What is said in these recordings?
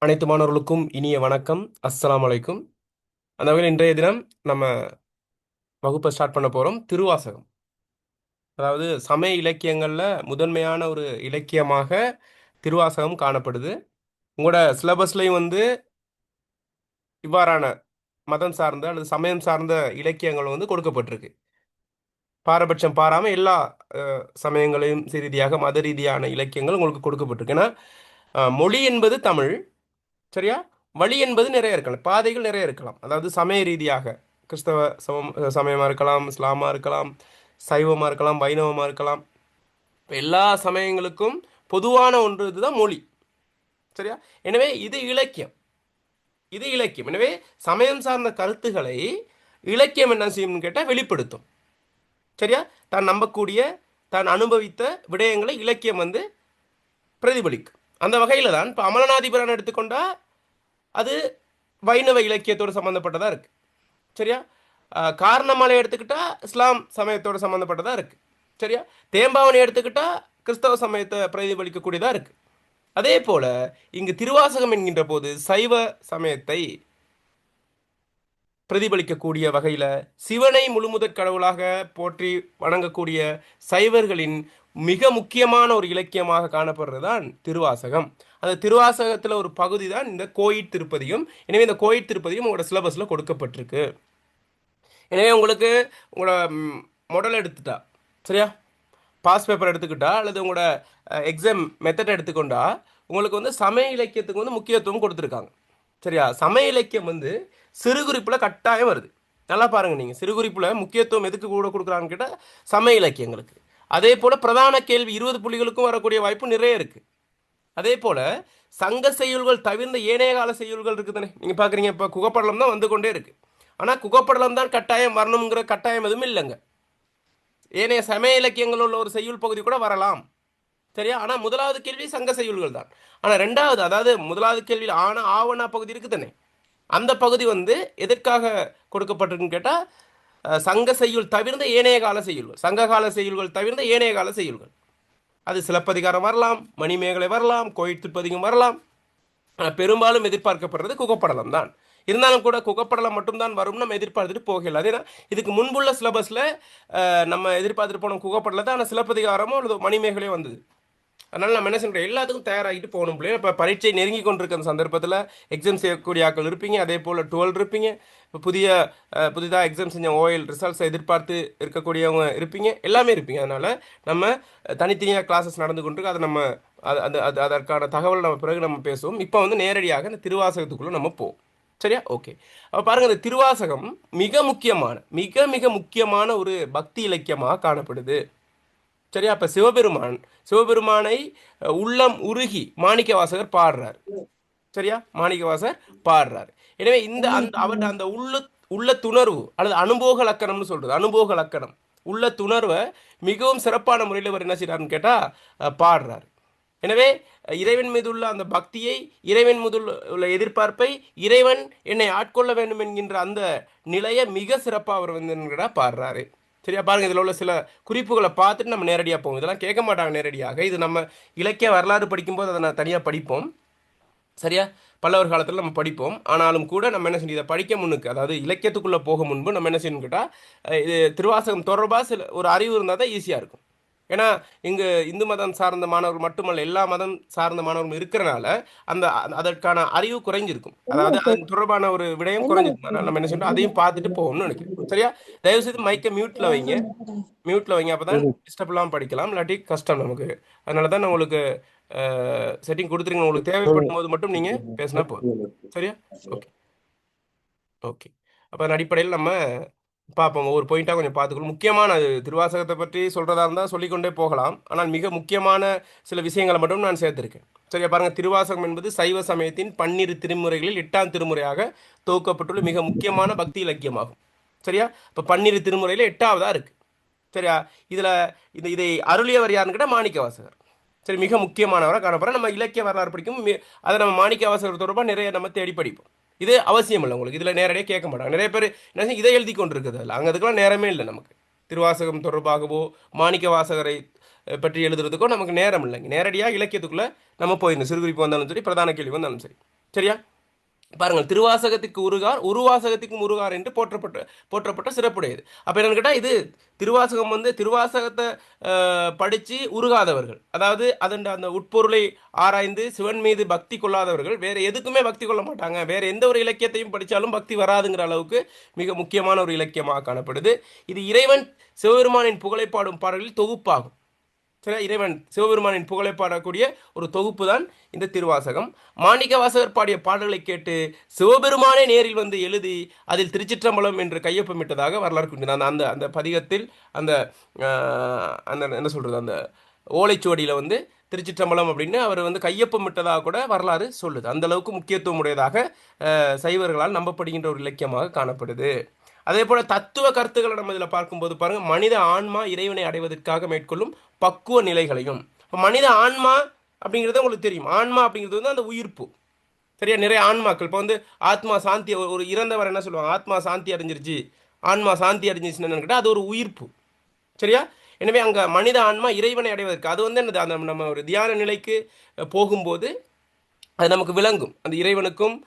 அனைத்து மாணவர்களுக்கும் இனிய வணக்கம். அஸ்ஸலாமு அலைக்கும். அந்த வகையில் இன்றைய தினம் நம்ம வகுப்பை ஸ்டார்ட் பண்ண போகிறோம். திருவாசகம், அதாவது சமய இலக்கியங்களில் முதன்மையான ஒரு இலக்கியமாக திருவாசகம் காணப்படுது. உங்களோட சிலபஸ்லையும் இவ்வாறான மதம் சார்ந்த அல்லது சமயம் சார்ந்த இலக்கியங்கள் கொடுக்கப்பட்டிருக்கு. பாரபட்சம் பாராமல் எல்லா சமயங்களையும் ரீதியாக மத ரீதியான இலக்கியங்கள் உங்களுக்கு கொடுக்கப்பட்டிருக்கு. ஏன்னா மொழி என்பது தமிழ், சரியா? வழி என்பது நிறைய இருக்கலாம், பாதைகள் நிறைய இருக்கலாம். அதாவது சமய ரீதியாக கிறிஸ்தவ சமயமாக இருக்கலாம், இஸ்லாமாக இருக்கலாம், சைவமாக இருக்கலாம், வைணவமாக இருக்கலாம். இப்போ எல்லா சமயங்களுக்கும் பொதுவான ஒன்று இதுதான் மொழி, சரியா? எனவே இது இலக்கியம், இது இலக்கியம். எனவே சமயம் சார்ந்த கருத்துக்களை இலக்கியம் என்ன செய்யும்னு கேட்டால் வெளிப்படுத்தும், சரியா? தான் நம்பக்கூடிய, தான் அனுபவித்த விடயங்களை இலக்கியம் பிரதிபலிக்கும். அந்த வகையில் தான் இப்போ அமலநாதிபுரான் எடுத்துக்கொண்டா அது வைணவ இலக்கியத்தோடு சம்மந்தப்பட்டதாக இருக்குது, சரியா? காரணமலை எடுத்துக்கிட்டா இஸ்லாம் சமயத்தோடு சம்மந்தப்பட்டதாக இருக்குது, சரியா? தேம்பாவணி எடுத்துக்கிட்டா கிறிஸ்தவ சமயத்தை பிரதிபலிக்கக்கூடியதாக இருக்குது. அதே போல இங்கு திருவாசகம் என்கின்ற போது சைவ சமயத்தை பிரதிபலிக்கக்கூடிய வகையில் சிவனை முழுமுதற் கடவுளாக போற்றி வணங்கக்கூடிய சைவர்களின் மிக முக்கியமான ஒரு இலக்கியமாக காணப்படுறது தான் திருவாசகம். அந்த திருவாசகத்தில் ஒரு பகுதி தான் இந்த கோயில் திருப்பதியும். எனவே இந்த கோயில் திருப்பதியும் உங்களோட சிலபஸில் கொடுக்கப்பட்டிருக்கு. எனவே உங்களுக்கு உங்களோட மாடல் எடுத்துட்டா, சரியா, பாஸ் பேப்பர் எடுத்துக்கிட்டா அல்லது உங்களோட எக்ஸாம் மெத்தட் எடுத்துக்கொண்டா உங்களுக்கு சமய இலக்கியத்துக்கு முக்கியத்துவம் கொடுத்துருக்காங்க, சரியா? சமய இலக்கியம் சிறு குறிப்பில் கட்டாயம் வருது. நல்லா பாருங்கள், நீங்கள் சிறு குறிப்பில் முக்கியத்துவம் எதுக்கு கூட கொடுக்குறான்னு கேட்டால் சமய இலக்கியங்களுக்கு. அதே போல் பிரதான கேள்வி 20 புள்ளிகளுக்கும் வரக்கூடிய வாய்ப்பு நிறைய இருக்குது. அதே போல் சங்க செய்யுள்கள் தவிர்ந்த ஏனைய கால செய்யுள்கள் இருக்குது தானே, நீங்கள் பார்க்குறீங்க. இப்போ குகப்படலம் தான் வந்து கொண்டே இருக்குது. ஆனால் குகப்படலம் தான் கட்டாயம் வரணுங்கிற கட்டாயம் எதுவும் இல்லைங்க. ஏனைய சமய இலக்கியங்கள் உள்ள ஒரு செய்யுள் பகுதி கூட வரலாம், சரியா? ஆனால் முதலாவது கேள்வி சங்க செய்யுள்கள் தான். ஆனால் ரெண்டாவது, அதாவது முதலாவது கேள்வியில் ஆவணா பகுதி இருக்குது தானே, அந்த பகுதி எதற்காக கொடுக்கப்பட்டிருக்குன்னு கேட்டால் சங்க செய்யுள் தவிர்ந்த ஏனைய கால செய்யுள்கள், சங்க கால செய்யுள்கள் தவிர்ந்த ஏனைய கால செய்யுள்கள். அது சிலப்பதிகாரம் வரலாம், மணிமேகலை வரலாம், கோயில் திருப்பதிகம் வரலாம். பெரும்பாலும் எதிர்பார்க்கப்படுறது குகப்படலம் தான். இருந்தாலும் கூட குகப்படலம் மட்டும்தான் வரும் நம்ம எதிர்பார்த்துட்டு போகல. அதே இதுக்கு முன்புள்ள சிலபஸில் நம்ம எதிர்பார்த்துட்டு போனோம் குகப்படலத்தை. ஆனால் சிலப்பதிகாரமோ அல்லது மணிமேகலையோ வந்தது. அதனால் நம்ம என்ன சொல்கிறோம், எல்லாத்துக்கும் தயாராகிட்டு போகணும் பிள்ளைங்க. இப்போ பரீட்சை நெருங்கி கொண்டிருக்கிற சந்தர்ப்பத்தில் எக்ஸாம் செய்யக்கூடிய ஆக்கள் இருப்பீங்க, அதே போல் 12 இருப்பீங்க. இப்போ புதிதாக எக்ஸாம் செஞ்ச ஓஎல் ரிசல்ட்ஸை எதிர்பார்த்து இருக்கக்கூடியவங்க இருப்பீங்க, எல்லாமே இருப்பீங்க. அதனால் நம்ம தனித்தனியாக கிளாஸஸ் நடந்து கொண்டிருக்கு. அதை நம்ம அதற்கான தகவல் நம்ம பிறகு நம்ம பேசுவோம். இப்போ நேரடியாக இந்த திருவாசகத்துக்குள்ளே நம்ம போவோம், சரியா? ஓகே. அப்போ பாருங்கள், இந்த திருவாசகம் மிக முக்கியமான ஒரு பக்தி இலக்கியமாக காணப்படுது, சரியா? அப்ப சிவபெருமானை உள்ளம் உருகி மாணிக்கவாசகர் பாடுறார், சரியா? மாணிக்கவாசகர் பாடுறார். எனவே இந்த அவர்கிட்ட அந்த உள்ள துணர்வு அல்லது அனுபோக லக்கணம்னு சொல்றது, அனுபோக லக்கணம், உள்ள துணர்வை மிகவும் சிறப்பான முறையில் அவர் என்ன செய்யறாருன்னு கேட்டா பாடுறார். எனவே இறைவன் மீது உள்ள அந்த பக்தியை, இறைவன் மீது உள்ள எதிர்பார்ப்பை, இறைவன் என்னை ஆட்கொள்ள வேண்டும் என்கின்ற அந்த நிலையை மிக சிறப்பாக அவர் பாடுறாரு, சரியா? பாருங்கள், இதில் உள்ள சில குறிப்புகளை பார்த்துட்டு நம்ம நேரடியாக போவோம். இதெல்லாம் கேட்க மாட்டாங்க நேரடியாக. இது நம்ம இலக்கிய வரலாறு படிக்கும்போது அதை நான் தனியாக படிப்போம், சரியா? பல்லவர் காலத்தில் நம்ம படிப்போம். ஆனாலும் கூட நம்ம என்ன செய்யணும், இதை படிக்க முன்னுக்கு, அதாவது இலக்கியத்துக்குள்ளே போக முன்பு நம்ம என்ன செய்யணும்னு கேட்டால் இது திருவாசகம் தொடர்பாக சில ஒரு அறிவு இருந்தால் தான் ஈஸியாக இருக்கும். ஏன்னா இங்கு இந்து மதம் சார்ந்த மாணவர்கள் மட்டுமல்ல, எல்லா மதம் சார்ந்த மாணவர்கள் இருக்கிறனால அந்த அதற்கான அறிவு குறைஞ்சிருக்கும், அதாவது அது தொடர்பான ஒரு விடயம் குறைஞ்சிருக்கும். அதனால நம்ம என்ன செய்யணும், அதையும் பார்த்துட்டு போகணும்னு நினைக்கிறேன், சரியா? தயவு செய்து மைக்கை மியூட்ல வைங்க, அப்பதான் டிஸ்டர்ப் இல்லாமல் படிக்கலாம், இல்லாட்டி கஷ்டம் நமக்கு. அதனால தான் நான் உங்களுக்கு செட்டிங் கொடுத்துருங்க. உங்களுக்கு தேவைப்படும் போது மட்டும் நீங்க பேசினா போதும், சரியா? Okay okay. அப்போ அதன் அடிப்படையில் நம்ம பார்ப்போம், ஒவ்வொரு பாயிண்டாக கொஞ்சம் பார்த்துக்கணும். முக்கியமான திருவாசகத்தை பற்றி சொல்கிறதா இருந்தால் சொல்லிக்கொண்டே போகலாம். ஆனால் மிக முக்கியமான சில விஷயங்களை மட்டும் நான் சேர்த்துருக்கேன், சரியா? பாருங்கள், திருவாசகம் என்பது சைவ சமயத்தின் 12 திருமுறைகளில் 8ஆம் திருமுறையாக தொகுக்கப்பட்டுள்ள மிக முக்கியமான பக்தி இலக்கியமாகும், சரியா? இப்போ 12 திருமுறையில் 8ஆவதாக இருக்குது, சரியா? இதை அருளியவர் யாருன்னு கேட்டால் மாணிக்கவாசகர், சரி, மிக முக்கியமானவராக காணப்படுற. நம்ம இலக்கிய வரலாறு படிக்கும், அதை நம்ம மாணிக்கவாசகர் தொடர்பாக நிறைய நம்ம தேடி படிப்போம். இது அவசியம் இல்லை உங்களுக்கு, இதில் நேரடியாக கேட்க மாட்டாங்க. நிறைய பேர் என்ன இதை எழுதி கொண்டு இருக்குது, இல்லை, அங்கே அதுக்கெல்லாம் நேரமே இல்லை நமக்கு. திருவாசகம் தொடர்பாகவோ மாணிக்க வாசகரை பற்றி எழுதுறதுக்கோ நமக்கு நேரம் இல்லைங்க. நேரடியாக இலக்கியத்துக்குள்ளே நம்ம போயிடணும். சிறுகுறிப்பு வந்தாலும் சரி, பிரதான கேள்வி வந்தாலும் சரி, சரியா? பாருங்கள், திருவாசகத்துக்கு உருகார், உருவாசகத்துக்கும் உருகார் என்று போற்றப்பட்ட சிறப்புடையது. அப்போ என்னன்னு கேட்டால், இது திருவாசகம் வந்து திருவாசகத்தை படித்து உருகாதவர்கள், அதாவது அதன் அந்த உட்பொருளை ஆராய்ந்து சிவன் மீது பக்தி கொள்ளாதவர்கள் வேறு எதுக்குமே பக்தி கொள்ள மாட்டாங்க. வேறு எந்த ஒரு இலக்கியத்தையும் படித்தாலும் பக்தி வராதுங்கிற அளவுக்கு மிக முக்கியமான ஒரு இலக்கியமாக காணப்படுது. இது இறைவன் சிவபெருமானின் புகழைப்பாடும் பாடல்களில் தொகுப்பாகும். சரி, இறைவன் சிவபெருமானின் புகழை பாடக்கூடிய ஒரு தொகுப்பு தான் இந்த திருவாசகம். மாணிக்க வாசகர் பாடிய பாடல்களை கேட்டு சிவபெருமானே நேரில் வந்து எழுதி அதில் திருச்சிற்றம்பலம் என்று கையொப்பமிட்டதாக வரலாறு கூறினார். அந்த அந்த பதிகத்தில் அந்த அந்த என்ன சொல்கிறது, அந்த ஓலைச்சுவடியில் வந்து திருச்சிற்றம்பலம் அப்படின்னு அவர் வந்து கையொப்பமிட்டதாக கூட வரலாறு சொல்லுது. அந்த அளவுக்கு முக்கியத்துவம் உடையதாக சைவர்களால் நம்பப்படுகின்ற ஒரு இலக்கியமாக காணப்படுது. அதே போல தத்துவ கருத்துக்களை நம்ம இதில் பார்க்கும்போது பாருங்க, மனித ஆன்மா இறைவனை அடைவதற்காக மேற்கொள்ளும் பக்குவ நிலைகளையும். இப்போ மனித ஆன்மா அப்படிங்கிறது உங்களுக்கு தெரியும். ஆன்மா அப்படிங்கிறது வந்து அந்த உயிர்ப்பு. சரியா? நிறைய ஆன்மாக்கள் இப்போ வந்து ஆத்மா சாந்தி, ஒரு இறந்தவர் என்ன சொல்லுவாங்க, ஆத்மா சாந்தி அடைஞ்சிருச்சு, ஆன்மா சாந்தி அடைஞ்சிருச்சுன்னு கேட்டால் அது ஒரு உயிர்ப்பு. சரியா? எனவே அங்கே மனித ஆன்மா இறைவனை அடைவதற்கு அது வந்து என்னது, அந்த நம்ம ஒரு தியான நிலைக்கு போகும்போது அது நமக்கு விளங்கும். அந்த இறைவனுக்கும்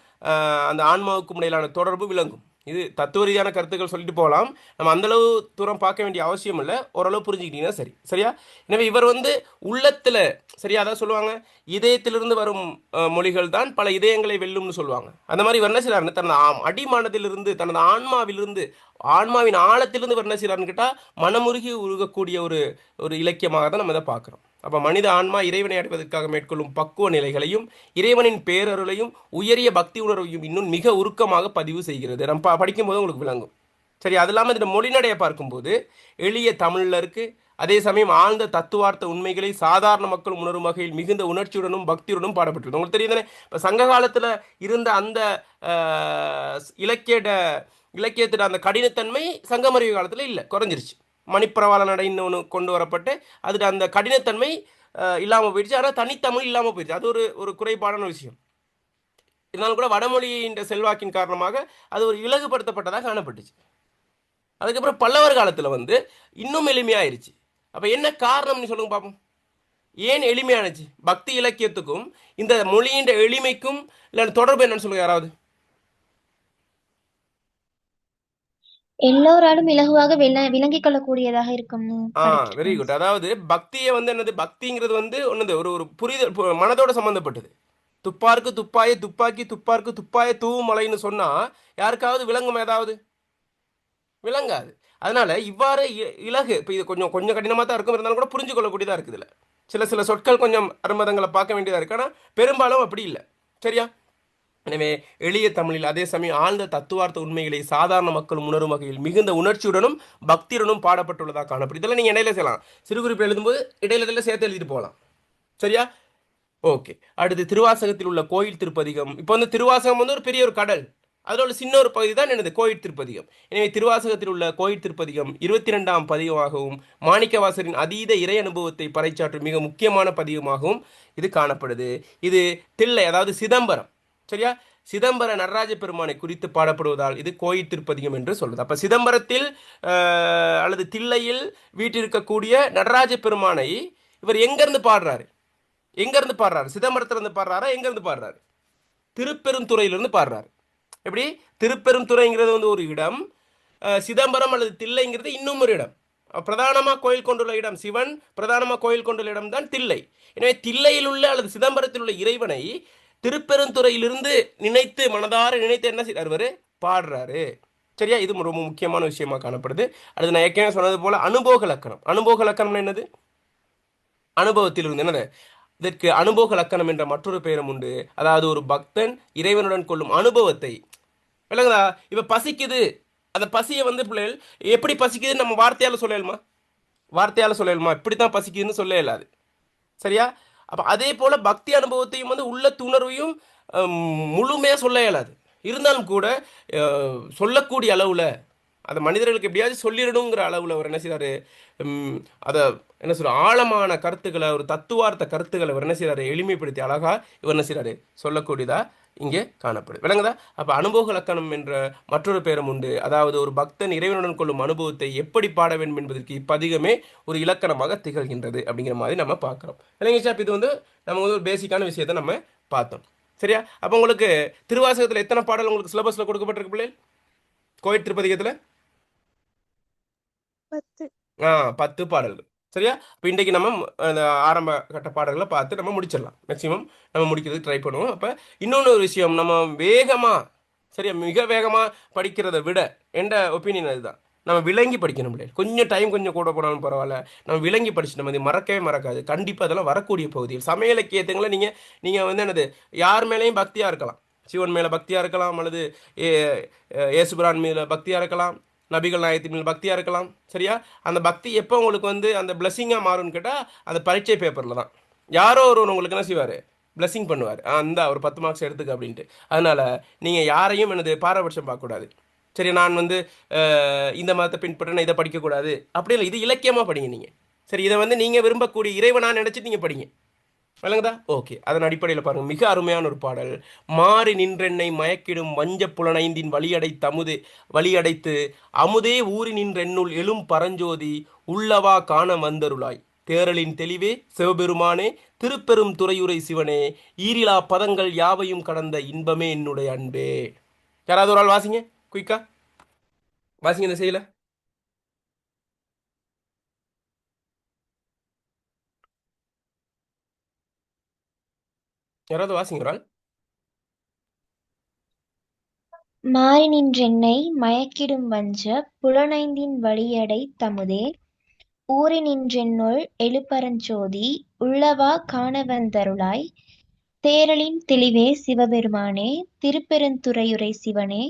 அந்த ஆன்மாவுக்கும் இடையிலான தொடர்பு விளங்கும். இது தத்துவ ரீதியான கருத்துக்கள் சொல்லிட்டு போகலாம். நம்ம அந்தளவு தூரம் பார்க்க வேண்டிய அவசியம் இல்லை, ஓரளவு புரிஞ்சுக்கிட்டீங்கன்னா சரி. சரியா? எனவே இவர் வந்து உள்ளத்தில், சரியா, அதான் சொல்லுவாங்க, இதயத்திலிருந்து வரும் மொழிகள் தான் பல இதயங்களை வெல்லும்னு சொல்லுவாங்க. அந்த மாதிரி இவர் என்ன செய்கிறாருன்னு, தனது அடிமனதிலிருந்து, தனது ஆன்மாவிலிருந்து, ஆன்மாவின் ஆழத்திலிருந்து இவர் என்ன செய்கிறாருன்னு கேட்டால் மனமுருகி உருகக்கூடிய ஒரு இலக்கியமாக தான் நம்ம இதை பார்க்குறோம். அப்போ மனித ஆன்மா இறைவனை அடைவதற்காக மேற்கொள்ளும் பக்குவ நிலைகளையும் இறைவனின் பேரருளையும் உயரிய பக்தி உணர்வையும் இன்னும் மிக உருக்கமாக பதிவு செய்கிறது. நம்ம படிக்கும்போது உங்களுக்கு விளங்கும். சரி, அது இல்லாமல் இந்த மொழிநடையை பார்க்கும்போது எளிய தமிழில் இருக்குது. அதே சமயம் ஆழ்ந்த தத்துவார்த்த உண்மைகளை சாதாரண மக்கள் உணரும் வகையில் மிகுந்த உணர்ச்சியுடனும் பக்தியுடனும் பாடப்பட்டிருக்கு. உங்களுக்கு தெரியுதானே, இப்போ சங்க காலத்தில் இருந்த அந்த இலக்கியத்தோட அந்த கடினத்தன்மை சங்கமறிவு காலத்தில் இல்லை, குறைஞ்சிருச்சு. மணிப்பிரவாள நடைன்னு ஒன்று கொண்டு வரப்பட்டு அதில் அந்த கடினத்தன்மை இல்லாமல் போயிடுச்சு. ஆனால் தனித்தமிழ் இல்லாமல் போயிடுச்சு. அது ஒரு குறைபாடான விஷயம். இருந்தாலும் கூட வடமொழியின் செல்வாக்கின் காரணமாக அது ஒரு இலகுபடுத்தப்பட்டதாக காணப்பட்டுச்சு. அதுக்கப்புறம் பல்லவர் காலத்தில் வந்து இன்னும் எளிமையாயிருச்சு. அப்போ என்ன காரணம்னு சொல்லுங்க பார்ப்போம். ஏன் எளிமையானுச்சு? பக்தி இலக்கியத்துக்கும் இந்த மொழியின் எளிமைக்கும் இல்லை தொடர்பு என்னன்னு சொல்லுங்க யாராவது. எல்லோராலும் இலகுவாக விளங்கிக் கொள்ளக்கூடியதாக இருக்கும். Very good. அதாவது பக்தியை வந்து என்னது, பக்திங்கிறது வந்து ஒன்னது ஒரு புரிதல், மனதோட சம்பந்தப்பட்டது. துப்பாருக்கு துப்பாய துப்பாக்கி, துப்பாருக்கு துப்பாய தூவும் மலைன்னு சொன்னா யாருக்காவது விளங்கும்? ஏதாவது விளங்காது. அதனால இவ்வாறு இலகு, இப்போ இது கொஞ்சம் கொஞ்சம் கடினமாக தான் இருக்கும், இருந்தாலும் கூட புரிஞ்சு கொள்ளக்கூடியதாக இருக்குது. இதில் சில சொற்கள் கொஞ்சம் அருமதங்களை பார்க்க வேண்டியதாக இருக்கு, ஆனால் பெரும்பாலும் அப்படி இல்லை. சரியா? எனவே எளிய தமிழில் அதே சமயம் ஆழ்ந்த தத்துவார்த்த உண்மைகளை சாதாரண மக்களும் உணரும் வகையில் மிகுந்த உணர்ச்சியுடனும் பக்தியுடனும் பாடப்பட்டுள்ளதாக காணப்படும். இதெல்லாம் நீங்கள் இடையில செய்யலாம், சிறுகுறிப்பு எழுதும்போது இடையில சேர்த்து எழுதிட்டு போகலாம். சரியா? ஓகே. அடுத்து திருவாசகத்தில் உள்ள கோயில் திருப்பதிகம். இப்போ வந்து திருவாசகம் வந்து ஒரு பெரிய ஒரு கடல், அதோட சின்ன ஒரு பகுதி தான் என்னது, கோயில் திருப்பதிகம். எனவே திருவாசகத்தில் உள்ள கோயில் திருப்பதிகம் 22ஆம் பதிகமாகவும் மாணிக்கவாசரின் அதீத இறை அனுபவத்தை பறைச்சாற்றும் மிக முக்கியமான பதிகமாகவும் இது காணப்படுது. இது தில்லை, அதாவது சிதம்பரம், சரியா, சிதம்பர நடராஜ பெருமானை குறித்து பாடப்படுவதால் இது கோயில் திருப்பதிகம் என்று சொல்லுது. அப்போ சிதம்பரத்தில் அல்லது தில்லையில் வீட்டிருக்கக்கூடிய நடராஜ பெருமானை இவர் எங்கேருந்து பாடுறாரு? எங்கேருந்து பாடுறாரு? சிதம்பரத்திலிருந்து பாடுறாரா, எங்கேருந்து பாடுறாரு? திருப்பெருந்துறையிலிருந்து பாடுறாரு. எப்படி? திருப்பெருந்துறைங்கிறது வந்து ஒரு இடம், சிதம்பரம் அல்லது தில்லைங்கிறது இன்னும் ஒரு இடம். பிரதானமாக கோயில் கொண்டுள்ள இடம், சிவன் பிரதானமாக கோயில் கொண்டுள்ள இடம் தான் தில்லை. எனவே தில்லையில் உள்ள அல்லது சிதம்பரத்தில் உள்ள இறைவனை திருப்பெருந்துறையிலிருந்து நினைத்து, மனதார நினைத்து என்ன செய்றாரு? பாடுறாரு. சரியா? இது ரொம்ப முக்கியமான விஷயமா காணப்படுது. அடுத்து நான் ஏற்கனவே சொன்னது போல அனுபோக லக்கணம். அனுபோக லக்கணம் என்னது? அனுபவத்திலிருந்து. என்னது? இதற்கு அனுபோக லக்கணம் என்ற மற்றொரு பெயரும் உண்டு. அதாவது ஒரு பக்தன் இறைவனுடன் கொள்ளும் அனுபவத்தை, விளங்குதா? இப்போ பசிக்குது, அந்த பசியை வந்து பிள்ளைகள் எப்படி பசிக்குதுன்னு நம்ம வார்த்தையால் சொல்லலுமா? வார்த்தையால் சொல்லலுமா? இப்படித்தான் பசிக்குதுன்னு சொல்ல இயலாது. சரியா? அப்போ அதே போல் பக்தி அனுபவத்தையும் வந்து உள்ள துணர்வையும் முழுமையாக சொல்ல இயலாது. இருந்தாலும் கூட சொல்லக்கூடிய அளவில் அதை மனிதர்களுக்கு எப்படியாவது சொல்லிடணுங்கிற அளவில் அவர் என்ன செய்கிறாரு, அதை என்ன சொல்ற ஆழமான கருத்துக்களை, ஒரு தத்துவார்த்த கருத்துக்களை அவர் என்ன செய்கிறாரு, எளிமைப்படுத்தி அழகாக இவர் என்ன செய்கிறாரு, சொல்லக்கூடியதாக இங்கே காணப்படுது. விளங்குதா? அப்போ அனுபவ லக்கணம் என்ற மற்றொரு பேரும் உண்டு. அதாவது ஒரு பக்தன் இறைவனுடன் கொள்ளும் அனுபவத்தை எப்படி பாட வேண்டும் என்பதற்கு இப்பதிகமே ஒரு இலக்கணமாக திகழ்கின்றது அப்படிங்கிற மாதிரி நம்ம பார்க்குறோம். விளங்கிச்சா? இது வந்து நம்ம வந்து ஒரு பேசிக்கான விஷயத்தை நம்ம பார்த்தோம். சரியா? அப்போ உங்களுக்கு திருவாசகத்தில் எத்தனை பாடல் உங்களுக்கு சிலபஸில் கொடுக்கப்பட்டிருக்கு பிள்ளைகள்? கோயில் திருப்பதிகத்தில் 10. 10 பாடல்கள். சரியா? இப்போ இன்றைக்கு நம்ம அந்த ஆரம்ப கட்ட பாடல்களை பார்த்து நம்ம முடிச்சிடலாம். மேக்ஸிமம் நம்ம முடிக்கிறதுக்கு ட்ரை பண்ணுவோம். அப்போ இன்னொன்று ஒரு விஷயம், நம்ம வேகமாக, சரியா, மிக வேகமாக படிக்கிறத விட எந்த ஒப்பீனியன் அதுதான், நம்ம விளங்கி படிக்கணும் பிள்ளைகள். கொஞ்சம் டைம் கொஞ்சம் கூட போனாலும் பரவாயில்ல, நம்ம விளங்கி படிச்சு நம்ம இது மறக்கவே மறக்காது. கண்டிப்பாக அதெல்லாம் வரக்கூடிய பகுதிகள். சமையல் இலக்கியத்துங்களை நீங்கள் வந்து என்னது, யார் மேலேயும் பக்தியாக இருக்கலாம். சிவன் மேலே பக்தியாக இருக்கலாம், அல்லது ஏசுபிரான் மேலே பக்தியாக இருக்கலாம், நபிகள் நாயகத்தின் மேல் பக்தியாக இருக்கலாம். சரியா? அந்த பக்தி எப்போ உங்களுக்கு வந்து அந்த பிளஸ்ஸிங்காக மாறும்னு கேட்டால் அந்த பரீட்சை பேப்பரில் தான். யாரோ ஒருவர் உங்களுக்கு என்ன செய்வார், பிளஸ்ஸிங் பண்ணுவார். அந்த ஒரு 10 மார்க்ஸ் எடுத்துக்க அப்படின்ட்டு. அதனால் நீங்கள் யாரையும் எனது பாரபட்சம் பார்க்கக்கூடாது. சரி, நான் வந்து இந்த மதத்தை பின்பற்ற இதை படிக்கக்கூடாது அப்படி இல்லை. இது இலக்கியமாக படிங்க நீங்கள். சரி, இதை வந்து நீங்கள் விரும்பக்கூடிய இறைவனாக நினச்சிட்டு நீங்கள் படிங்க. விளங்குதா? ஓகே. அதன் அடிப்படையில் பாருங்கள், மிக அருமையான ஒரு பாடல். மாறி நின்றென்னை மயக்கிடும் வஞ்ச புலனைந்தின் வழியடைத்து அமுதே ஊறி நின்றென்னுள் எழும் பரஞ்சோதி உள்ளவா காண வந்தருளாய் தேரலின் தெளிவே சிவபெருமானே திருப்பெரும் துறையுரை சிவனே ஈரிலா பதங்கள் யாவையும் கடந்த இன்பமே என்னுடைய அன்பே. யாராவது ஒரு ஆள் வாசிங்க, குயிக்கா வாசிங்க இந்த செய்யல. யாராவது வாசிங்க ஒரு ஆள். மாறி நின்றென்னை மயக்கிடும் வஞ்ச புலனைந்தின் வழியடை தமுதே ஊறி நின்றென்னுள் எழுபரஞ்சோதி உள்ளவா காணவந்தருளாய் தேரலின் தெளிவே சிவபெருமானே திருப்பெருந்துறையுரை சிவனே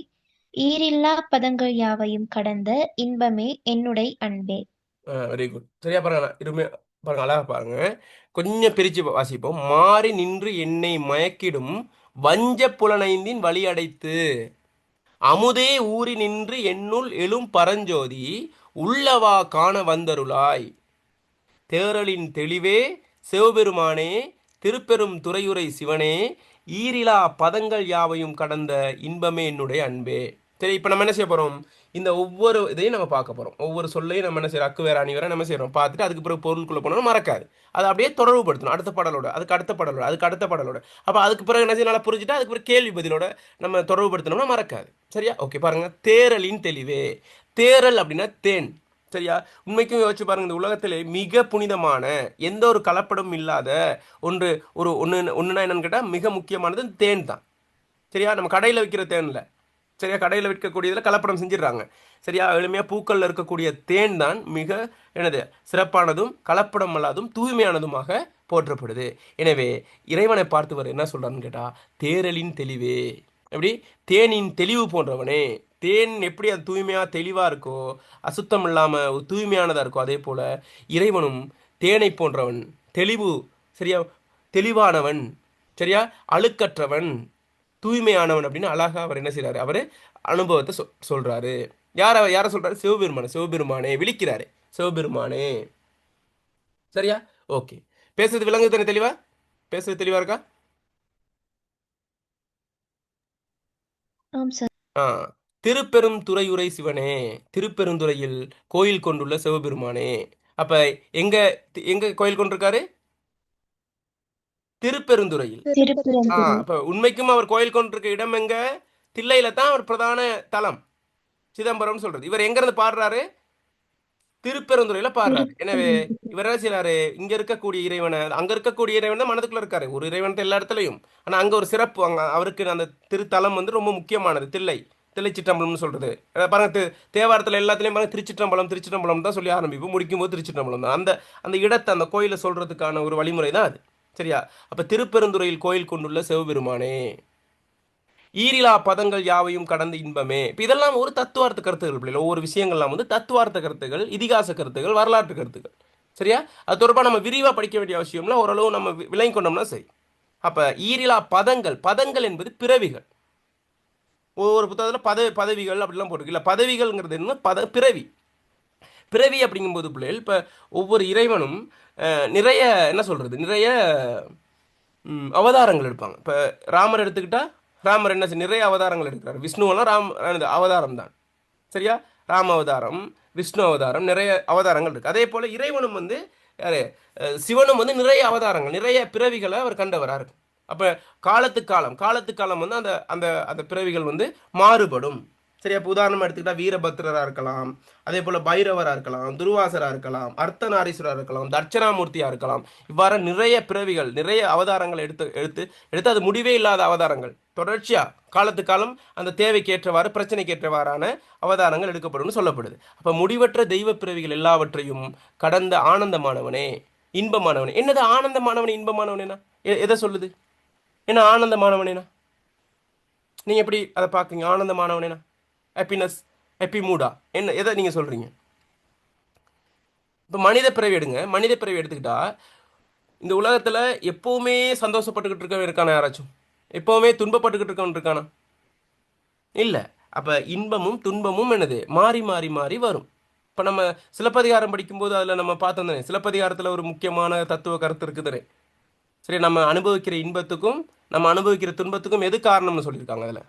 ஈரில்லா பதங்கள் யாவையும் கடந்த இன்பமே என்னுடை அன்பே. Very good. சரியா பாருங்க, இருமே பாருங்க, அழகா பாருங்க. கொஞ்சம் பிரிச்சு வாசிப்போம். மாறி நின்று என்னை மயக்கிடும் வஞ்ச புலனைந்தின் வழி அடைத்து அமுதே ஊறி நின்று என்னுள் எழும் பரஞ்சோதி உள்ளவா காண வந்தருளாய் தேரலின் தெளிவே சிவபெருமானே திருப்பெரும் துறையுரை சிவனே ஈரிலா பதங்கள் யாவையும் கடந்த இன்பமே என்னுடைய அன்பே. சரி, இப்போ நம்ம என்ன செய்ய போகிறோம், இந்த ஒவ்வொரு இதையும் நம்ம பார்க்க போகிறோம். ஒவ்வொரு சொல்லையும் நம்ம என்ன செய்யறோம், அக்கு வேற அணி வேற நம்ம செய்கிறோம். பார்த்துட்டு அதுக்கு பிறகு பொருளுக்குள்ளே போனோம் மறக்காது. அதை அப்படியே தொடர்பு படுத்தணும் அடுத்த பாடலோட, அதுக்கு அடுத்த பாடலோட, அதுக்கு அடுத்த பாடலோட. அப்போ அதுக்கு பிறகு என்ன செய்ய, நல்லா புரிஞ்சுட்டு அதுக்கு பிறகு கேள்வி பதிலோட நம்ம தொடர்பு படுத்தணும்னா மறக்காது. சரியா? ஓகே. பாருங்க, தேரலின் தெளிவே. தேரல் அப்படின்னா தேன். சரியா? உண்மைக்கும் யோசிச்சு பாருங்க, இந்த உலகத்திலே மிக புனிதமான எந்த ஒரு கலப்படமும் இல்லாத ஒன்றுனா என்னன்னு கேட்டால் மிக முக்கியமானது தேன் தான். சரியா? நம்ம கடையில் விற்கிற தேன் இல்லை. சரியா? கடையில் விற்கக்கூடியதில் கலப்படம் செஞ்சிடறாங்க. சரியா? எளிமையாக பூக்களில் இருக்கக்கூடிய தேன் தான் மிக என்னது சிறப்பானதும் கலப்படம் அல்லாதும் தூய்மையானதுமாக போற்றப்படுது. எனவே இறைவனை பார்த்தவர் என்ன சொல்றாருன்னு கேட்டால், தேரலின் தெளிவே. எப்படி? தேனின் தெளிவு போன்றவனே. தேன் எப்படி அது தூய்மையாக தெளிவாக இருக்கோ, அசுத்தம் இல்லாமல் தூய்மையானதாக இருக்கோ, அதே போல் இறைவனும் தேனை போன்றவன், தெளிவு. சரியா? தெளிவானவன். சரியா? அழுக்கற்றவன், தூய்மையானவன் அப்படின்னு அழகாக அவர் என்ன செய்கிறாரு, அவர் அனுபவத்தை சொல்கிறாரு. யாரை சொல்கிறாரு? சிவபெருமானே விழிக்கிறாரு, சிவபெருமானே. சரியா? ஓகே. பேசுறது விளங்குது தானே? தெளிவா பேசுறது தெளிவா இருக்கா? ஆம் சார். திருப்பெரும் துறையுரை சிவனே, திருப்பெருந்துறையில் கோயில் கொண்டுள்ள சிவபெருமானே. அப்ப எங்க எங்க கோயில் கொண்டிருக்காரு? திருப்பெருந்துறையில். அப்ப உண்மைக்கும் அவர் கோயில் கொண்டிருக்க இடம் எங்க? தில்லையில தான் அவர் பிரதான தலம், சிதம்பரம் சொல்றது. இவர் எங்க இருந்து பாடுறாரு? திருப்பெருந்துறையில பாடுறாரு. எனவே இவர் என்ன செய்யறாரு, இங்க இருக்கக்கூடிய இறைவனை, அங்க இருக்கக்கூடிய இறைவன் தான் மனதுக்குள்ள இருக்காரு. ஒரு இறைவன் எல்லா இடத்துலையும், ஆனா அங்க ஒரு சிறப்பு, அங்க அவருக்கு அந்த திருத்தலம் வந்து ரொம்ப முக்கியமானது. தில்லை சிற்றம்பலம்னு சொல்றது. பாருங்க, தேவாரத்தில் எல்லாத்துலேயும் பாருங்க திருச்சிற்றம்பலம் தான் சொல்லி ஆரம்பிப்போம், முடிக்கும் போது திருச்சிற்றம்பலம் தான். அந்த இடத்தை, அந்த கோயிலை சொல்றதுக்கான ஒரு வழிமுறை தான் அது. சரியா? அப்ப திருப்பெருந்துறையில் கோயில் கொண்டுள்ள சிவபெருமானே, ஈரிலா பதங்கள் யாவையும் கடந்த இன்பமே. இப்போ இதெல்லாம் ஒரு தத்துவார்த்த கருத்துக்கள் பிள்ளைகள். ஒவ்வொரு விஷயங்கள்லாம் வந்து தத்துவார்த்த கருத்துக்கள், இதிகாச கருத்துக்கள், வரலாற்று கருத்துக்கள். சரியா? அது தொடர்பாக நம்ம விரிவாக படிக்க வேண்டிய அவசியம்ல, ஓரளவு நம்ம விளங்கி கொண்டோம்னா சரி. அப்போ ஈரிலா பதங்கள் என்பது பிறவிகள். ஒவ்வொரு புத்தகத்தில் பதவிகள் அப்படிலாம் போட்டிருக்கு. இல்லை, பதவிகள்ங்கிறது என்ன? பிறவி அப்படிங்கும்போது பிள்ளைகள், இப்போ ஒவ்வொரு இறைவனும் நிறைய என்ன சொல்கிறது, நிறைய அவதாரங்கள் எடுப்பாங்க. இப்போ ராமர் எடுத்துக்கிட்டா, ராமர் என்ன நிறைய அவதாரங்கள் எடுக்கிறார். விஷ்ணுவெல்லாம் அவதாரம் தான். சரியா? ராம அவதாரம், விஷ்ணு அவதாரம், நிறைய அவதாரங்கள் இருக்குது. அதே போல் இறைவனும் வந்து யாரு, சிவனும் வந்து நிறைய அவதாரங்கள், நிறைய பிறவிகளை அவர் கண்டவராக இருக்கு. அப்போ காலத்துக்கு காலம் வந்து அந்த அந்த அந்த பிறவிகள் வந்து மாறுபடும். சரி, அப்போ உதாரணமாக எடுத்துக்கிட்டா வீரபத்ரராக இருக்கலாம், அதே போல் பைரவராக இருக்கலாம், துர்வாசராக இருக்கலாம், அர்த்தநாரீஸ்வரராக இருக்கலாம், தட்சணாமூர்த்தியாக இருக்கலாம். இவ்வாறு நிறைய பிறவிகள், நிறைய அவதாரங்கள் எடுத்து எடுத்து எடுத்து அது முடிவே இல்லாத அவதாரங்கள் தொடர்ச்சியாக காலத்துக்கு காலம் அந்த தேவைக்கேற்றவாறு பிரச்சனைக்கேற்றவாறான அவதாரங்கள் எடுக்கப்படும் சொல்லப்படுது. அப்போ முடிவற்ற தெய்வ பிறவிகள் எல்லாவற்றையும் கடந்த ஆனந்தமானவனே, இன்பமானவனே. என்னது ஆனந்தமானவனே, இன்பமானவனேனா? எதை சொல்லுது? என்ன ஆனந்தமானவனேனா? நீங்கள் எப்படி அதை பார்க்குறீங்க? ஆனந்தமானவனேனா? ஹாப்பினஸ், ஹாப்பி மூடா? என்ன, எதை நீங்கள் சொல்கிறீங்க? இப்போ மனித பிறவி எடுங்க. மனித பிறவி எடுத்துக்கிட்டா இந்த உலகத்தில் எப்போவுமே சந்தோஷப்பட்டுக்கிட்டு இருக்கவன் இருக்கானா? யாராச்சும் எப்போவுமே துன்பப்பட்டுக்கிட்டு இருக்கவன் இருக்கானா? இல்லை. அப்போ இன்பமும் துன்பமும் என்னது மாறி மாறி மாறி வரும். இப்போ நம்ம சிலப்பதிகாரம் படிக்கும்போது அதில் நம்ம பார்த்தோம் தானே, சிலப்பதிகாரத்தில் ஒரு முக்கியமான தத்துவ கருத்து இருக்குதுனே. சரி, நம்ம அனுபவிக்கிற இன்பத்துக்கும் நம்ம அனுபவிக்கிற துன்பத்துக்கும் எது காரணம்னு சொல்லியிருக்காங்க? அதில்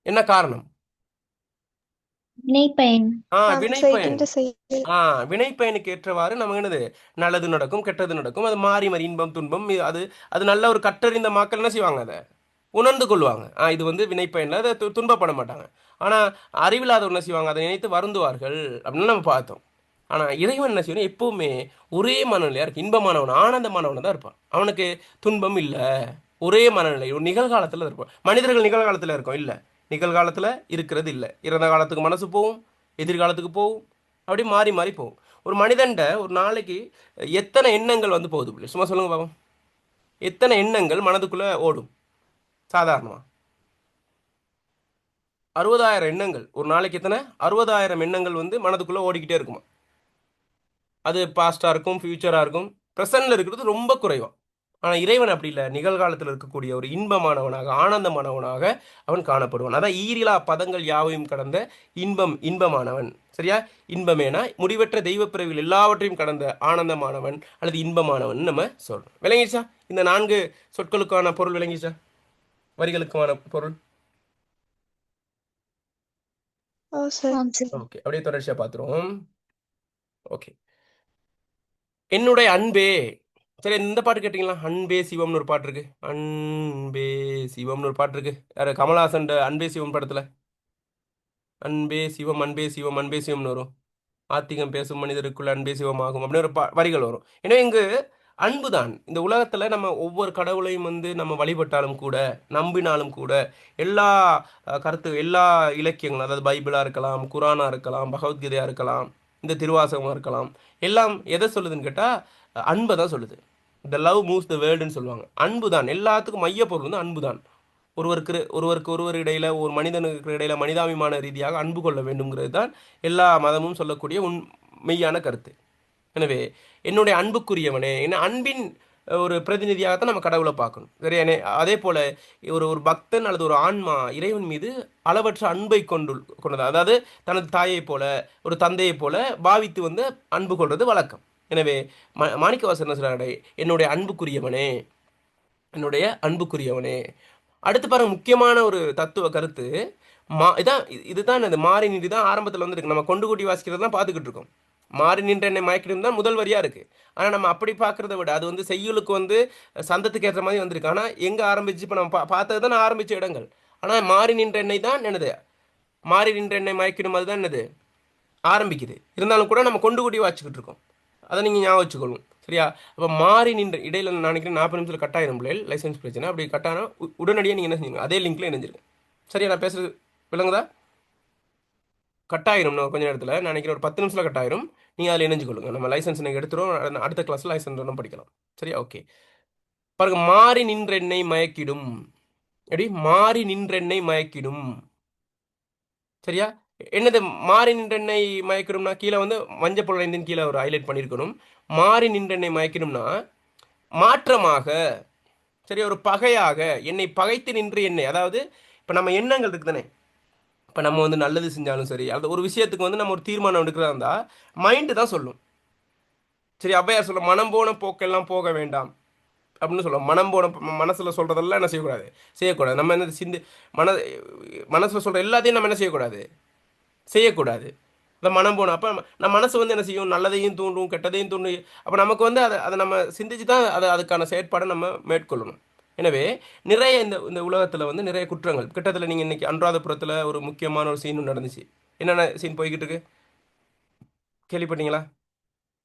என்ன காரணம்? வினைப்பயன். நாம் வினைப்பயன். செய்கின்ற செயல். வினைப்பயனுக்கு ஏற்றவாறு நம்ம என்னது நல்லது நடக்கும், கெட்டது நடக்கும். அது மாறி மாறி இன்பம் துன்பம் அது அது நல்ல ஒரு கற்றறிந்த மக்கள் என்ன செய்வாங்க? அதை உணர்ந்து கொள்வாங்க. இது வந்து வினைப்பயனில் அதை துன்பப்பட மாட்டாங்க. ஆனால் அறிவில்லாதவர் என்ன செய்வாங்க? அதை நினைத்து வருந்துவார்கள் அப்படின்னு நம்ம பார்த்தோம். ஆனால் இறைவன் என்ன செய்யணும்? எப்பவுமே ஒரே மனநிலையாக இருக்கு. இன்பமானவன், ஆனந்தமானவன் தான் இருப்பான். அவனுக்கு துன்பம் இல்லை. ஒரே மனநிலை, ஒரு நிகழ்காலத்தில் இருப்பான். மனிதர்கள் நிகழ்காலத்தில் இருக்கோம் இல்லை, நிகழ்காலத்தில் இருக்கிறது இல்லை. இறந்த காலத்துக்கு மனசு போகும், எதிர்காலத்துக்கு போகும், அப்படி மாறி மாறி போகும். ஒரு மனிதன்ட ஒரு நாளைக்கு எத்தனை எண்ணங்கள் வந்து போகுது பிள்ளை? சும்மா சொல்லுங்க பாவம். எத்தனை எண்ணங்கள் மனதுக்குள்ளே ஓடும் சாதாரணமாக? 60,000 எண்ணங்கள் ஒரு நாளைக்கு. எத்தனை? 60,000 எண்ணங்கள் வந்து மனதுக்குள்ளே ஓடிக்கிட்டே இருக்குமா. அது பாஸ்டாக இருக்கும், ஃப்யூச்சராக இருக்கும், ப்ரெசண்டில் இருக்கிறது ரொம்ப குறைவாக. ஆனால் இறைவன் அப்படி இல்லை. நிகழ்காலத்தில் இருக்கக்கூடிய ஒரு இன்பமானவனாக, ஆனந்தமானவனாக அவன் காணப்படுவான். அதான் ஈரிலா பதங்கள் யாவையும் கடந்த இன்பமானவன். சரியா? இன்பமேனா முடிவற்ற தெய்வ பிறவிகள் எல்லாவற்றையும் கடந்த ஆனந்தமானவன் அல்லது இன்பமானவன் நம்ம சொல்றோம். விளங்கிடுச்சா? இந்த 4 சொற்களுக்கான பொருள் விளங்கிடுச்சா? வரிகளுக்கான பொருள். ஓகே, அப்படியே தொடர்ச்சியாக பார்த்துருவோம். ஓகே. என்னுடைய அன்பே. சரி, இந்த பாட்டு கேட்டிங்களா? அன்பே சிவம்னு ஒரு பாட்டு இருக்கு. அன்பே சிவம்னு ஒரு பாட்டு இருக்கு. யாரு? கமலஹாசன் அன்பே சிவம் படத்தில் அன்பே சிவம் அன்பே சிவம் அன்பே சிவம்னு வரும். ஆத்திகம் பேசும் மனிதருக்குள்ள அன்பே சிவம் ஆகும் அப்படின்னு ஒரு வரிகள் வரும். எனவே இங்கு அன்பு தான். இந்த உலகத்தில் நம்ம ஒவ்வொரு கடவுளையும் வந்து நம்ம வழிபட்டாலும் கூட, நம்பினாலும் கூட, எல்லா எல்லா இலக்கியங்களும், அதாவது பைபிளாக இருக்கலாம், குரானாக இருக்கலாம், பகவத்கீதையாக இருக்கலாம், இந்த திருவாசகமாக இருக்கலாம், எல்லாம் எதை சொல்லுதுன்னு கேட்டால் அன்பை தான் சொல்லுது. த லவ் மூவ்ஸ் த வேர்ல்டுன்னு சொல்லுவாங்க. அன்பு தான் எல்லாத்துக்கும் மையப்பொருள் வந்து அன்பு தான். ஒருவர் இடையில, ஒரு மனிதனுக்கு இடையில மனிதாபிமான ரீதியாக அன்பு கொள்ள வேண்டும்ங்கிறது தான் எல்லா மதமும் சொல்லக்கூடிய மெய்யான கருத்து. எனவே என்னுடைய அன்புக்குரியவனே, என்ன அன்பின் ஒரு பிரதிநிதியாகத்தான் நம்ம கடவுளை பார்க்கணும். சரியானே? அதே போல ஒரு ஒரு பக்தன் அல்லது ஒரு ஆன்மா இறைவன் மீது அளவற்ற அன்பை கொண்டது. அதாவது தனது தாயை போல, ஒரு தந்தையை போல பாவித்து வந்து அன்பு கொள்வது வழக்கம். எனவே மாணிக்கவாசகர் என்ன சொல்றாரு? என்னுடைய அன்புக்குரியவனே, என்னுடைய அன்புக்குரியவனே. அடுத்து பாருங்க, முக்கியமான ஒரு தத்துவ கருத்து. இதுதான் இந்த மாறி நின்று தான் ஆரம்பத்தில் வந்து இருக்கு. நம்ம கொண்டு கூட்டி வாசிக்கிறது தான் பார்த்துக்கிட்டு இருக்கோம். மாறி நின்ற என்னை மயக்கிடும் தான் முதல் வரியாக இருக்குது. ஆனால் நம்ம அப்படி பார்க்குறத விட அது வந்து செய்யுளுக்கு வந்து சந்தத்துக்கு ஏற்ற மாதிரி வந்திருக்கு. ஆனால் எங்கே ஆரம்பிச்சு இப்போ நம்ம பார்த்தது தான் ஆரம்பித்த இடங்கள். ஆனால் மாறி நின்ற எண்ணெய் தான் என்னது, மாறி நின்ற எண்ணெய் மயக்கிடும் அதுதான் என்னது ஆரம்பிக்குது. இருந்தாலும் கூட நம்ம கொண்டு கூட்டி வாசிக்கிட்டு இருக்கோம். அதை நீங்கள் ஞாபகம் வச்சுக்கணும். சரியா? அப்போ மாறி நின்ற இடையில நான் நினைக்கிறேன் 40 நிமிஷத்தில் கட்டாயிரும் பிள்ளைகள் லைசன்ஸ் பிரச்சனை. அப்படி கட்டானா உடனடியாக நீங்கள் என்ன செஞ்சுங்க, அதே லிங்க்ல இணைஞ்சிருங்க. சரியா? நான் பேசுறது விளங்குதா? கட்டாயிரும் கொஞ்சம் நேரத்தில், நான் நினைக்கிறேன் ஒரு 10 நிமிஷத்தில் கட்டாயிரும். நீங்கள் அதில் இணைஞ்சிக்கொள்ளுங்க. நம்ம லைசன்ஸ் நீங்கள் எடுத்துரும், அடுத்த கிளாஸில் லைசன்ஸ் படிக்கலாம். சரியா? ஓகே. பாருங்க, மாறி நின்ற எண்ணெய் மயக்கிடும். எப்படி? மாறி நின்ற எண்ணெய் மயக்கிடும். சரியா? என்னது மாறி நின்ற எண்ணெய் மயக்கிடும்னா? கீழே வந்து மஞ்சள் புலனைந்தின் கீழே ஒரு ஹைலைட் பண்ணியிருக்கணும். மாறி நின்ற எண்ணெய் மயக்கிடும்னா மாற்றமாக, சரியா, ஒரு பகையாக, என்னை பகைத்து நின்று எண்ணெய். அதாவது இப்போ நம்ம எண்ணங்கள் இருக்குதானே, இப்போ நம்ம வந்து நல்லது செஞ்சாலும் சரி, அது ஒரு விஷயத்துக்கு வந்து நம்ம ஒரு தீர்மானம் எடுக்கிறதா இருந்தால் மைண்டு தான் சொல்லும். சரி, ஔவையார் சொல்ல, மனம் போன போக்கெல்லாம் போக வேண்டாம் அப்படின்னு சொல்லுவோம். மனம் போன மனசில் சொல்கிறதெல்லாம் என்ன செய்யக்கூடாது. நம்ம என்ன மனசில் சொல்கிற எல்லாத்தையும் நம்ம என்ன செய்யக்கூடாது, செய்யக்கூடாது. அந்த மனம் போகணும். அப்போ நம்ம மனசு வந்து என்ன செய்யும், நல்லதையும் தூண்டும் கெட்டதையும் தூண்டும். அப்போ நமக்கு வந்து அதை அதை நம்ம சிந்திச்சு தான் அதுக்கான செயற்பாடை நம்ம மேற்கொள்ளணும். எனவே நிறைய இந்த இந்த உலகத்தில் வந்து நிறைய குற்றங்கள் கிட்டத்தில் நீங்கள் இன்னைக்கு அனுராதபுரத்தில் ஒரு முக்கியமான ஒரு சீன் நடந்துச்சு. என்னென்ன சீன் போய்கிட்டு இருக்கு கேள்விப்பட்டீங்களா?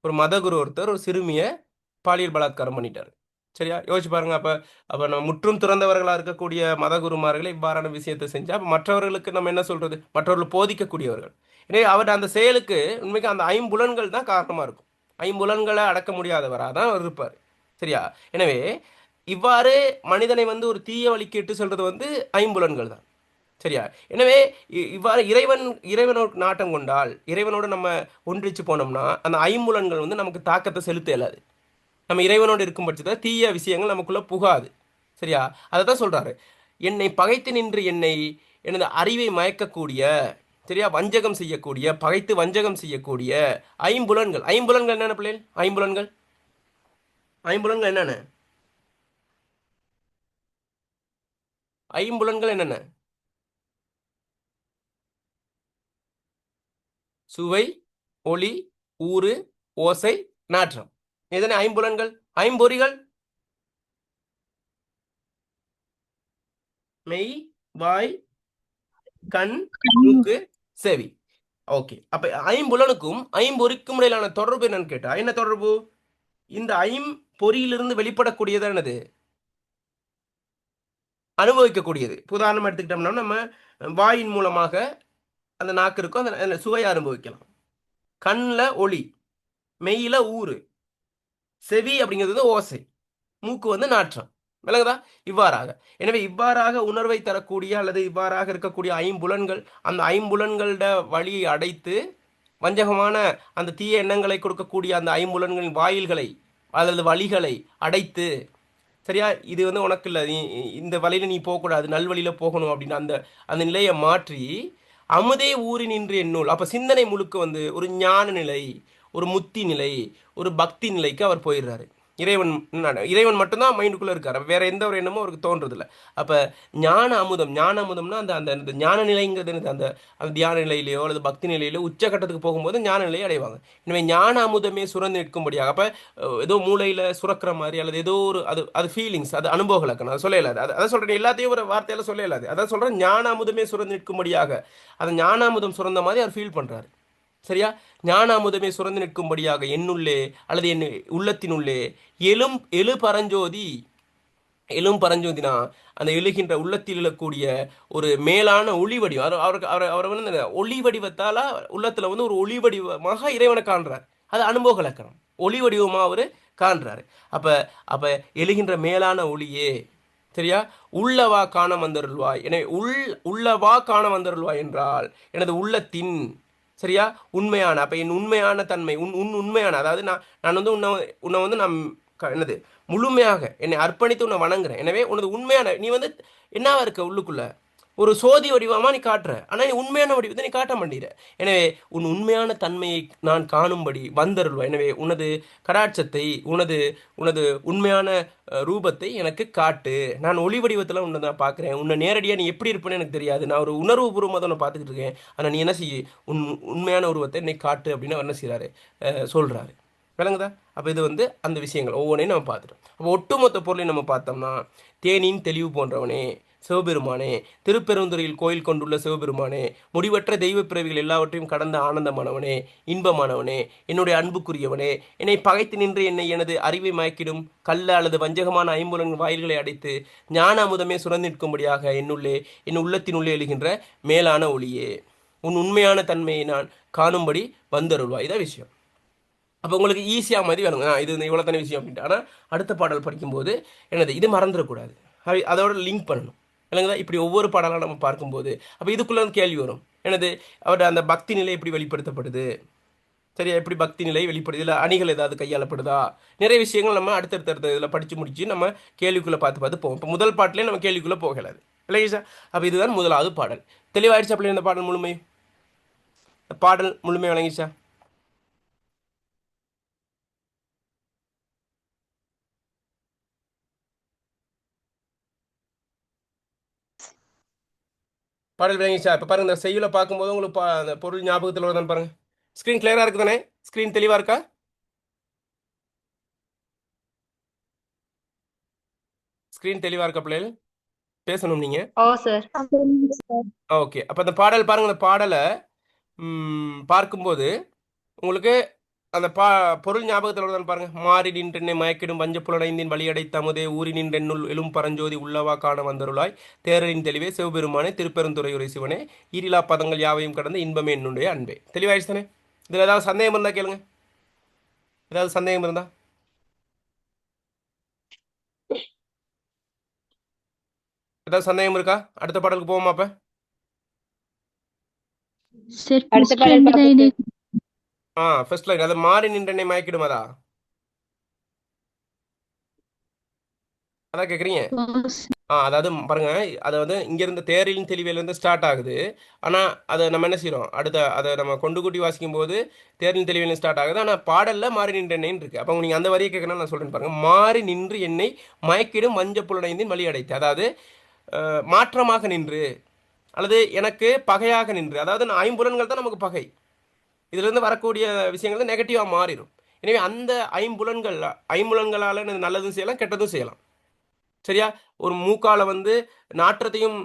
ஒரு மதகுரு ஒருத்தர் ஒரு சிறுமியை பாலியல் பலாத்காரம் பண்ணிட்டார். சரியா? யோசிச்சு பாருங்க. அப்போ அப்போ நம்ம முற்றும் துறந்தவர்களாக இருக்கக்கூடிய மதகுருமார்களை இவ்வாறான விஷயத்தை செஞ்சா அப்போ மற்றவர்களுக்கு நம்ம என்ன சொல்றது, மற்றவர்கள் போதிக்கக்கூடியவர்கள். எனவே அவர் அந்த செயலுக்கு உண்மைக்கு அந்த ஐம்புலன்கள் தான் காரணமாக இருக்கும். ஐம்புலன்களை அடக்க முடியாதவராக தான் அவர் இருப்பார். சரியா? எனவே இவ்வாறு மனிதனை வந்து ஒரு தீய வழிக்கு இட்டு செல்றது வந்து ஐம்புலன்கள் தான். சரியா? எனவே இவ்வாறு இறைவனோடு நாட்டம் கொண்டால், இறைவனோடு நம்ம ஒன்றிச்சு போனோம்னா அந்த ஐம்புலன்கள் வந்து நமக்கு தாக்கத்தை செலுத்த இயலாது. நம்ம இறைவனோடு இருக்கும் பட்சத்தில் தீய விஷயங்கள் நமக்குள்ள புகாது. சரியா? அதை தான் சொல்றாரு, என்னை பகைத்து நின்று என்னை எனது அறிவை மயக்கக்கூடிய, சரியா, வஞ்சகம் செய்யக்கூடிய, பகைத்து வஞ்சகம் செய்யக்கூடிய ஐம்புலன்கள். ஐம்புலன்கள் என்னென்ன பிள்ளைகள்? ஐம்புலன்கள் ஐம்புலன்கள் என்னென்ன? ஐம்புலன்கள் என்னென்ன? சுவை, ஒளி, ஊறு, ஓசை, நாற்றம். இதனை ஐம்புலன்கள். ஐம்பொறிகள் மெய், வாய், கண், மூக்கு, செவி. ஓகே. அப்ப ஐம்புலனுக்கும் ஐம்பொறிக்கும் இடையிலான தொடர்பு என்னன்னு கேட்டா என்ன தொடர்பு? இந்த ஐம்பொறியிலிருந்து வெளிப்படக்கூடியது என்னது? அனுபவிக்கக்கூடியது. உதாரணம் எடுத்துக்கிட்டோம்னா நம்ம வாயின் மூலமாக அந்த நாக்கு இருக்கும், அந்த சுவையை அனுபவிக்கலாம். கண்ணில் ஒளி, மெய்யில ஊறு, செவி அப்படிங்கிறது ஓசை, மூக்கு வந்து நாற்றம். விளங்குதா? இவ்வாறாக. எனவே இவ்வாறாக உணர்வை தரக்கூடிய அல்லது இவ்வாறாக இருக்கக்கூடிய ஐம்புலன்கள், அந்த ஐம்புலன்களோட வழியை அடைத்து வஞ்சகமான அந்த தீய எண்ணங்களை கொடுக்கக்கூடிய அந்த ஐம்புலன்களின் வாயில்களை அல்லது வழிகளை அடைத்து, சரியா, இது வந்து உனக்கு இல்லை, நீ இந்த வழியில நீ போகக்கூடாது, நல்வழியில் போகணும் அப்படின்னு அந்த அந்த நிலையை மாற்றி அமுதே ஊறி நின்று எண்ணூல். அப்போ சிந்தனை முழுக்க வந்து ஒரு ஞான நிலை, ஒரு முத்தி நிலை, ஒரு பக்தி நிலைக்கு அவர் போயிடுறாரு. இறைவன் இறைவன் மட்டும்தான் மைண்டுக்குள்ளே இருக்கார். வேற எந்த ஒரு எண்ணமும் அவருக்கு தோன்றதில்லை. அப்போ ஞான அமுதம், ஞான அமுதம்னா அந்த அந்த அந்த ஞான நிலைங்கிறது அந்த அந்த தியான நிலையிலையோ அல்லது பக்தி நிலையிலோ உச்சகட்டத்துக்கு போகும்போது ஞான நிலையை அடைவாங்க. எனவே ஞான அமுதமே சுரந்து நிற்கும்படியாக. அப்போ ஏதோ மூளையில் சுரக்கிற மாதிரி அல்லது ஏதோ ஒரு அது அது ஃபீலிங்ஸ், அது அனுபவ இலக்கணம், அதை சொல்ல இயலாது. அதை சொல்கிறேன், எல்லாத்தையும் ஒரு வார்த்தையால் சொல்ல இயலாது. அதான் சொல்கிறேன், ஞான அமுதமே சுரந்து நிற்கும்படியாக. அந்த ஞான அமுதம் சுரந்த மாதிரி அவர் ஃபீல் பண்ணுறாரு. சரியா? ஞான அமுதமே சுரந்து நிற்கும்படியாக என்னுள்ளே அல்லது என் உள்ளத்தினுள்ளே எழு பரஞ்சோதி. எழும் பரஞ்சோதினா அந்த எழுகின்ற உள்ளத்தில் எழக்கூடிய ஒரு மேலான ஒளி வடிவம். அவருக்கு அவரை வந்து அந்த ஒளி வடிவத்தால் உள்ளத்தில் வந்து ஒரு ஒளி வடிவமாக இறைவனை காண்றார். அது அனுபவ இலக்கணம். ஒளி வடிவமாக அவர் காண்றாரு. அப்போ அப்போ எழுகின்ற மேலான ஒளியே, சரியா, உள்ளவா காண வந்தருள்வாய். எனவே உள்ளவா காண வந்தருள்வாய் என்றால் எனது உள்ளத்தின், சரியா, உண்மையான, அப்போ என் உண்மையான தன்மை, உண்மையான, அதாவது நான் வந்து உன்னை வந்து நான் என்னது முழுமையாக என்னை அர்ப்பணித்து உன்னை வணங்குறேன். எனவே உனது உண்மையான நீ வந்து என்னவா இருக்க உள்ளுக்குள்ள ஒரு சோதி வடிவமாக நீ காட்டுற, ஆனால் நீ உண்மையான வடிவத்தை நீ காட்ட மாட்டேங்கிற. எனவே உன் உண்மையான தன்மையை நான் காணும்படி வந்தருள்வாய். எனவே உனது கடாட்சத்தை, உனது உனது உண்மையான ரூபத்தை எனக்கு காட்டு. நான் ஒளி வடிவத்தில் உன்னை நான் பார்க்குறேன். உன்னை நேரடியாக நீ எப்படி இருப்பேன்னு எனக்கு தெரியாது. நான் ஒரு உணர்வு பூர்வமாக தான் உன்னை பார்த்துக்கிட்டு இருக்கேன். ஆனால் நீ என்ன செய்ய, உண்மையான உருவத்தை என்னை காட்டு அப்படின்னு அவர் என்ன செய்கிறாரு, சொல்கிறாரு. விளங்குதா? அப்போ இது வந்து அந்த விஷயங்கள் ஒவ்வொன்றையும் நம்ம பார்த்துட்டோம். அப்போ ஒட்டுமொத்த பொருளையும் நம்ம பார்த்தோம்னா, தேனின் தெளிவு போன்றவனே சிவபெருமானே, திருப்பெருந்துறையில் கோயில் கொண்டுள்ள சிவபெருமானே, முடிவற்ற தெய்வ பிறவிகள் எல்லாவற்றையும் கடந்த ஆனந்தமானவனே, இன்பமானவனே, என்னுடைய அன்புக்குரியவனே, என்னை பகைத்து நின்று என்னை எனது அறிவை மயக்கிடும் கள்ள அல்லது வஞ்சகமான ஐம்புலன் வாயில்களை அடைத்து ஞான அமுதமே சுரந்திருக்கும்படியாக என்னுள்ளே என் உள்ளத்தினுள்ளே எழுகின்ற மேலான ஒளியே, உன் உண்மையான தன்மையை நான் காணும்படி வந்தருள்வாய். இதான் விஷயம். அப்போ உங்களுக்கு ஈஸியாக மாதிரி வேணுங்க, இது இவ்வளோ தானே விஷயம் அப்படின்ட்டு. ஆனால் அடுத்த பாடல் படிக்கும்போது என்னது இது மறந்துடக்கூடாது, அதோட லிங்க் பண்ணணும். இல்லைங்களா? இப்படி ஒவ்வொரு பாடலாக நம்ம பார்க்கும்போது அப்போ இதுக்குள்ளே கேள்வி வரும். எனது அவருடைய அந்த பக்தி நிலை எப்படி வெளிப்படுத்தப்படுது, சரியா, எப்படி பக்தி நிலை வெளிப்படுது, இல்லை அணிகள் ஏதாவது கையாளப்படுதா, நிறைய விஷயங்கள் நம்ம அடுத்தடுத்த இதில் படித்து முடிச்சு நம்ம கேள்விக்குள்ளே பார்த்து போவோம். இப்போ முதல் பாட்டிலே நம்ம கேள்விக்குள்ளே போகலாது, இல்லைங்க சார்? அப்போ இதுதான் முதலாவது பாடல். தெளிவாயிடுச்சு அப்படி இந்த பாடல் முழுமை, பாடல் முழுமை வழங்கிச்சா? பாடல் விளங்கிச்சா? இப்போ பாருங்க, இந்த செய்யுளை பார்க்கும்போது உங்களுக்கு அந்த பொருள் ஞாபகத்தில் வருதான்னு பாருங்க. ஸ்க்ரீன் கிளியரா இருக்கு தானே? ஸ்க்ரீன் தெளிவா இருக்கா? ஸ்க்ரீன் தெளிவா இருக்கா பிள்ளைகள்? பேசணும் நீங்க. ஓ சார். ஓகே. அப்ப அந்த பாடல் பாருங்க. அந்த பாடலை பார்க்கும்போது உங்களுக்கு அந்த பொருள் ஞாபகத்தில் வருதான்னு பாருங்க. மாறி நின்றென்னை மயக்கிடும் வஞ்சப்புலனைந்தின் வழியடைத்த அமுதே ஊறி நின்றென்னுள் எழும் பரஞ்சோதி உள்ளவா காண வந்தருளாய் தேரரின் தெளிவே சிவபெருமானே திருப்பெருந்துறையுரை சிவனே ஈரிலா பதங்கள் யாவையும் கடந்து இன்பமே என்னுடைய அன்பே. தெளிவாயிடுச்சு தானே? இதில் ஏதாவது சந்தேகம் இருந்தா கேளுங்க. ஏதாவது சந்தேகம் இருந்தா? ஏதாவது சந்தேகம் இருக்கா? அடுத்த பாடலுக்கு போவோமா அப்ப? சார் அடுத்த ஃபர்ஸ்ட் பாடல் ரெண்டு பார்ப்போம் லைனே ஃபர்ஸ்ட் லைன். அதை மாறி நின்றென்னை மயக்கிடும் அதா அதான் கேட்குறீங்க? அதாவது பாருங்க, அதை வந்து இங்கேருந்து தேரின் தெளிவிலேருந்து ஸ்டார்ட் ஆகுது. ஆனால் அதை நம்ம என்ன செய்கிறோம், அடுத்த அதை நம்ம கொண்டு கூட்டி வாசிக்கும் போது தேரின் தெளிவிலேருந்து ஸ்டார்ட் ஆகுது. ஆனால் பாடலில் மாறி நின்ற எண்ணெய்ன்னு இருக்கு. அப்போ நீங்கள் அந்த வரியை கேட்கணும், நான் சொல்கிறேன் பாருங்க. மாறி நின்று எண்ணெய் மயக்கிடும் மஞ்ச புலனைந்தின் வழி அடைத்து, அதாவது மாற்றமாக நின்று அல்லது எனக்கு பகையாக நின்று, அதாவது ஐம்புலன்கள் தான் நமக்கு பகை. இதிலிருந்து வரக்கூடிய விஷயங்கள் தான் நெகட்டிவாக மாறிடும். எனவே அந்த ஐம்புலன்களால் நல்லதும் செய்யலாம், கெட்டதும் செய்யலாம். சரியா? ஒரு மூக்கால வந்து நாற்றத்தையும்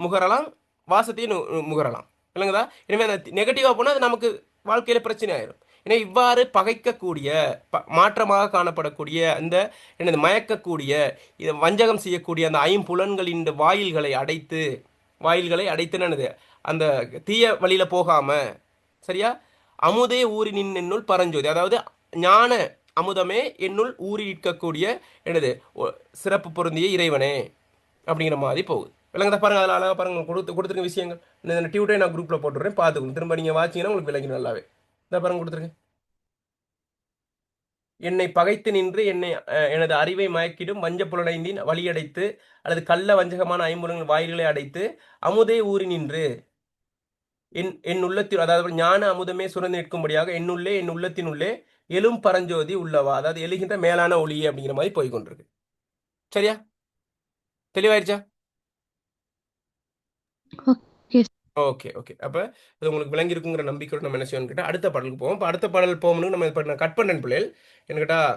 முகரலாம், வாசத்தையும் முகரலாம், இல்லைங்கதா? எனவே அந்த நெகட்டிவாக போனால் அது நமக்கு வாழ்க்கையில் பிரச்சனை ஆயிடும். எனவே இவ்வாறு பகைக்கக்கூடிய மாற்றமாக காணப்படக்கூடிய அந்த என்னது மயக்கக்கூடிய இதை வஞ்சகம் செய்யக்கூடிய அந்த ஐம்புலன்களின் வாயில்களை அடைத்து என்னது அந்த தீய வழியில் போகாமல், சரியா, அமுதே ஊறி நின்னுள் பரஞ்சோதி, அதாவது ஞான அமுதமே என்னுள் ஊறி நிற்கக்கூடிய என்னது சிறப்பு பொருந்திய இறைவனே அப்படிங்கிற மாதிரி போகுது. விளங்குதா பாருங்க? அதில் அழகாக பாருங்க கொடுத்துருக்க விஷயங்கள். இந்த டியூட்டை நான் குரூப்பில் போட்டுடுறேன், பார்த்துக்கணும். திரும்ப நீங்கள் வாட்சிங்கன்னா உங்களுக்கு விளங்கி நல்லாவே. இதை பாருங்க கொடுத்துருக்கேன். என்னை பகைத்து நின்று எனது அறிவை மயக்கிடும் வஞ்ச புலனைந்தின் வழியடைத்து அல்லது கள்ள வஞ்சகமான ஐம்புலங்கள் வாயில்களை அடைத்து அமுதே ஊறி நின்று என் உள்ளத்தில், அதாவது ஞான அமுதமே சுரந்து நிற்கும்படியாக என் உள்ளத்தினுள்ளே எழும் பரஞ்சோதி உள்ளவா, அதாவது எழுகின்ற மேலான ஒளி அப்படிங்கிற மாதிரி போய்கொண்டிருக்கு. சரியா? தெளிவாயிருச்சா? Okay okay. அப்போ இது உங்களுக்கு விளங்கியிருக்குங்கிற நம்பிக்கையோட நம்ம என்ன செய்யணும் கேட்டால் அடுத்த பாடலுக்கு போவோம். இப்போ அடுத்த பாடல் போகணும்னு நம்ம இப்போ நான் கட் பண்ணேன் பிள்ளைகள். என்ன கேட்டால்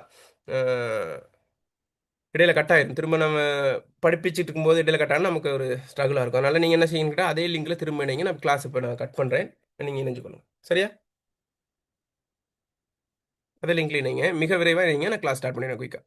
இடையில கட் ஆயிரும். திரும்ப நம்ம படிப்பிச்சுட்டு இருக்கும்போது இடையில கட் ஆனால் நமக்கு ஒரு ஸ்ட்ரகிளாக இருக்கும். அதனால் நீங்கள் என்ன செய்யணும் கேட்டால் அதே லிங்கில் திரும்ப இணைங்க. நான் கிளாஸ் இப்போ நான் கட் பண்ணுறேன், நீங்கள் இணைஞ்சுக்கணும். சரியா? அதே லிங்க்ல இணைங்க, மிக விரைவாக இணைங்க. நான் கிளாஸ் ஸ்டார்ட் பண்ணிடுறேன் குயிக்காக.